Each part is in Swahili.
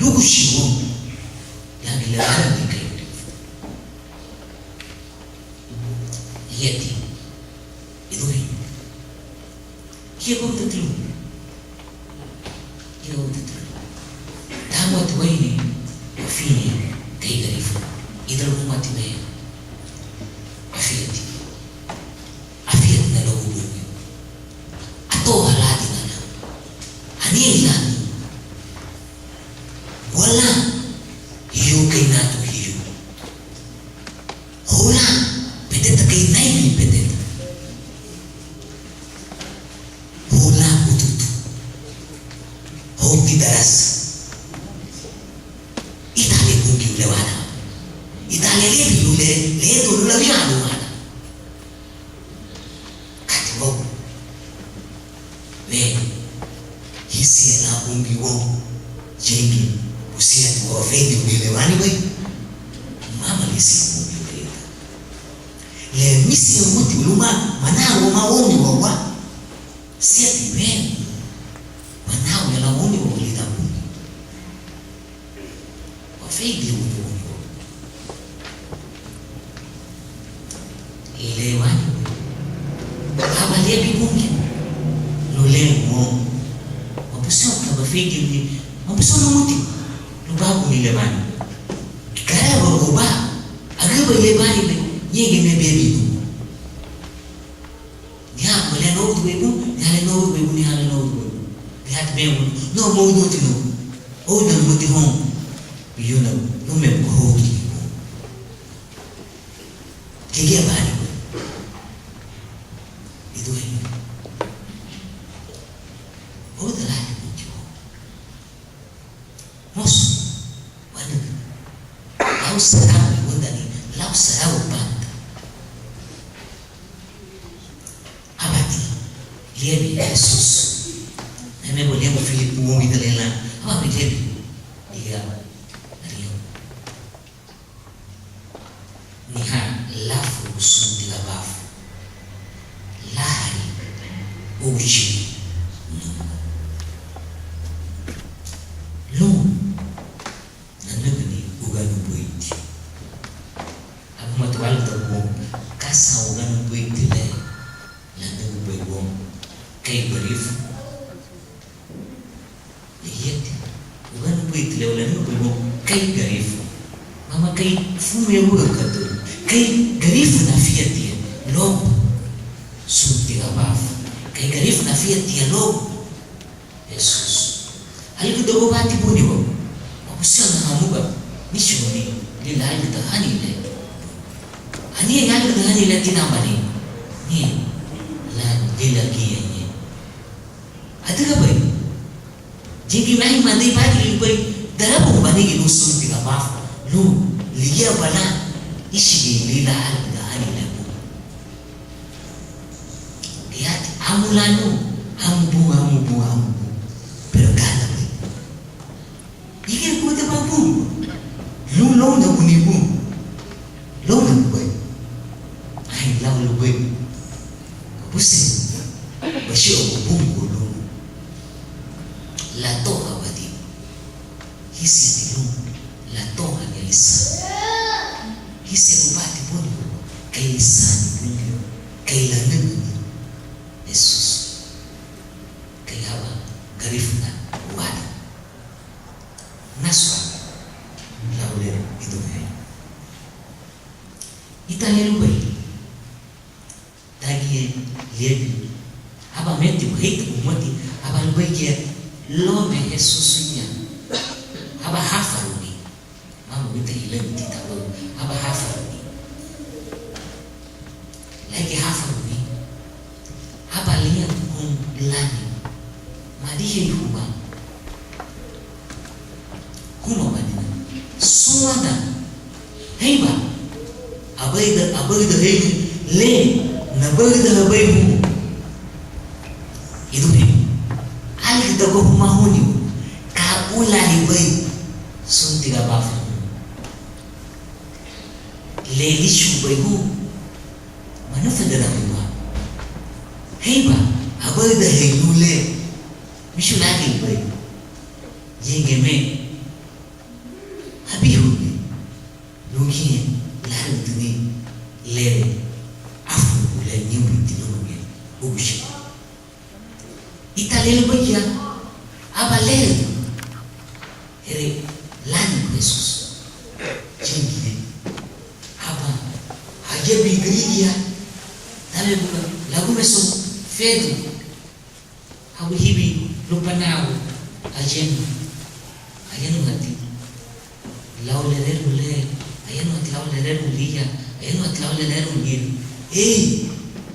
lugu shiwo yani la ala ni kai yeti idoi kiyo tatlu damu atwaini wafini kai garifu idal umati me afiyati na logo ato haladi na anila wala hiyo kai nato hiyo hola pedeta kai naimi pedeta hola ututu hoti daras itale kungi ulewana itale lebi lule ledo lulaviano wana kati wau we hisi na kungi wau jengi usia tu wafendi ulewani we mama lisi kungi uleta le misi ya muti uluma manao maoni wawa siati we manao ya laoni wa ulita kungi wafendi ulewani ilewani kama lebi kungi lulemo wapusio kama fegi ni wapusio na muti lubabu ni lewani kaya wagoba agaba lewani le nyenge me bebi ya mole no tuwebu ya le no webu ni hala no webu bihat bebu no mo no tino o na muti hon biyona no me ko hoki kege bani itu ini oh telah muncul mos wadu lau serau wandani lau serau banta abati liebi Jesus neme boleh Filipu mumi dalela apa liebi dia Rio niha lafu sundi labafu lahari uchi lu nanagani uganu buiti aku matwal tabu kasa uganu buiti le lanagu buibom kay barifu liyet uganu buiti le lanagu buibom kay garifu mama kay fume uga kato kay garifu na fiatia lobo sunti abafu kay garifu na fiatia lobo Jesus hali kidogo bati buni wo wakusio na hamuga nishoni lila hali tahani le hani hali tahani le tina bani ni la lila kiyenye adega bai jingi mai mandi pagi bai darabu bani ki nusun tina baf lu liya bana ishi lila hali tahani le lihat amulanu ambu pero kada Ikan kuat apa pun, lu long nak bunyi pun, long nak buat, ay long lu buat, pusing, bersih pun gulung, lato awadi, hisi dilung, lato hanya lisan, hisi ubati pun, kay lisan pun, kay lanang, Jesus, kay apa, garif na, wadi. Naswa laule itu hai itale lubai tagi lebi aba meti bahit umati aba lubai kia lo me Jesusunya aba hafaruni mamu kita ilang kita lo aba hafaruni lagi hafaruni aba lihat lani madihi huma kuma madina suada heiba abaida heiba le nabaida habaibu itu ni hal kita ko mahuni ka ulahi bai sun tiga bafu le lishu baibu mana federa ba heiba abaida heilule mishu lagi bai jenge me Here lan Yesus. Jingi hapa hajabi grigia tale lagu meso fedu habu hibi lupanau ajenu ngati lauleleru le ayenu ngati lauleleru liya ayenu ngati lauleleru ngiri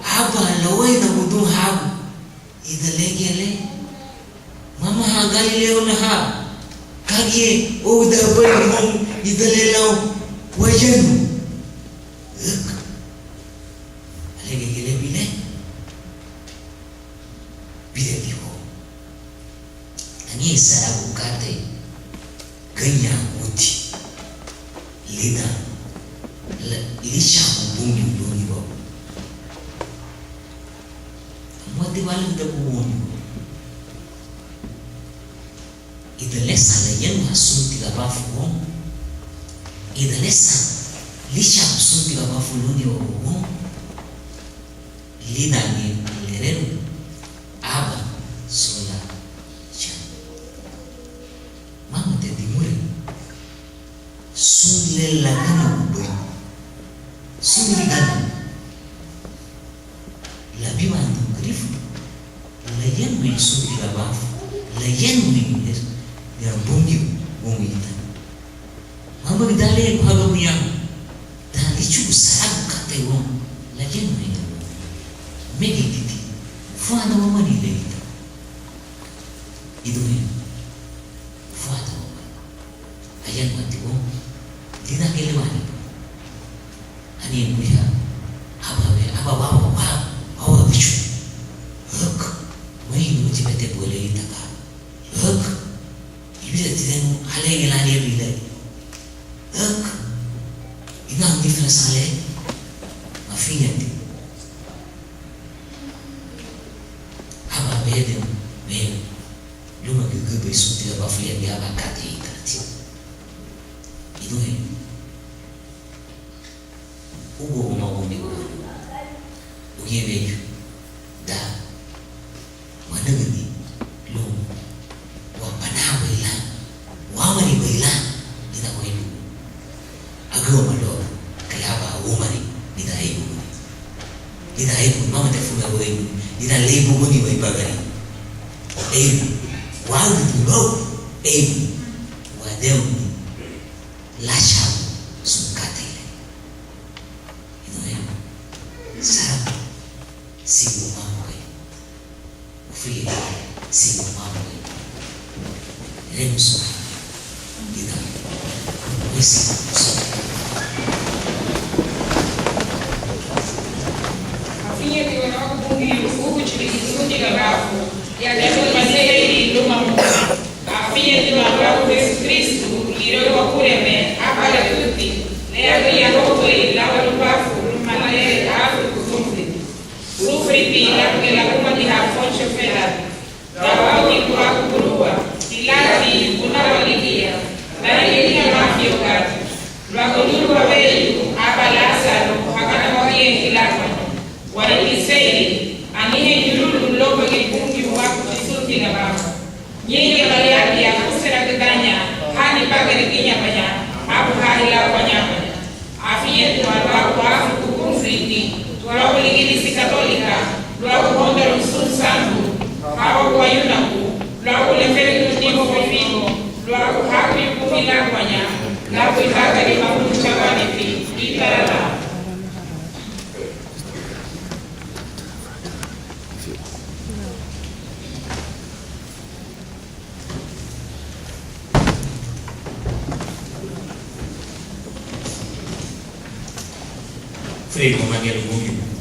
hapa lawai na budu habu idalegele mama hagali leo na habu kage o da bari mom idalelau wajenu alege gele bile diho ani sarabu kate ganya uti lina lisha bungi doni bo moti walu da bungi idalesa layan masun tiga bafu wong idalesa lisha masun tiga bafu luni wong lina ni lereru aba sola chan mama te dimure sun le lagana ubai sun ligana labi mandu grifu layan masun tiga bafu layan mi ya bungi ita mama gidale bhaga miya dali chu sarab kate wong layan mi megi titi fuada mama ni leita idu ni fuada mama ayan mati wong dina kelewani ani puya aba bichu hak mai nu jibete boleh ita ka hak ibida tidenu halenge lali bila hak inang difference hale mafinya ti aba bede me luma gugube suti aba fiya dia bakati itarati idu he ugo mau ni ugie beju da mana gani lo wa panah baila wa mari baila dina ko ibu agro malo kaya ba umari dina ibu mama te fuga go ibu dina lebu go ni bai bagari wa go wa deu lasha sukate sarap sigo mama kai ufie sigo mama kai remuso dina wesi so afia que eu não bungi ugu chili diga bafu ya leo mazeri luma afia que eu não Jesus Cristo liro wa kureme apala tutti le agri roto e lava lo bafu malaye afu kuzumri rufri la que la kuma di hafonche feda dawa ni kwa kurua ilati kuna walikia na yeye mafio kati lwakoliru wa weyu abalasa hakana mwakie kilako walikiseili anihe yululu lobo kipungi wako kisuti na baba nyingi baliaki ya kusira kidanya hani pake rikinya panya hapu hahila panyama afiye tuwalwako afu kukumfriti tuwalwako ligilisi katolika lwako hondero msuru sangu hawa kwa yunaku lwako leferi kutimo kwa fingo lwako haku yukumi la panya lwako itaka ni mahudu chawani fi itarala frego maniero buio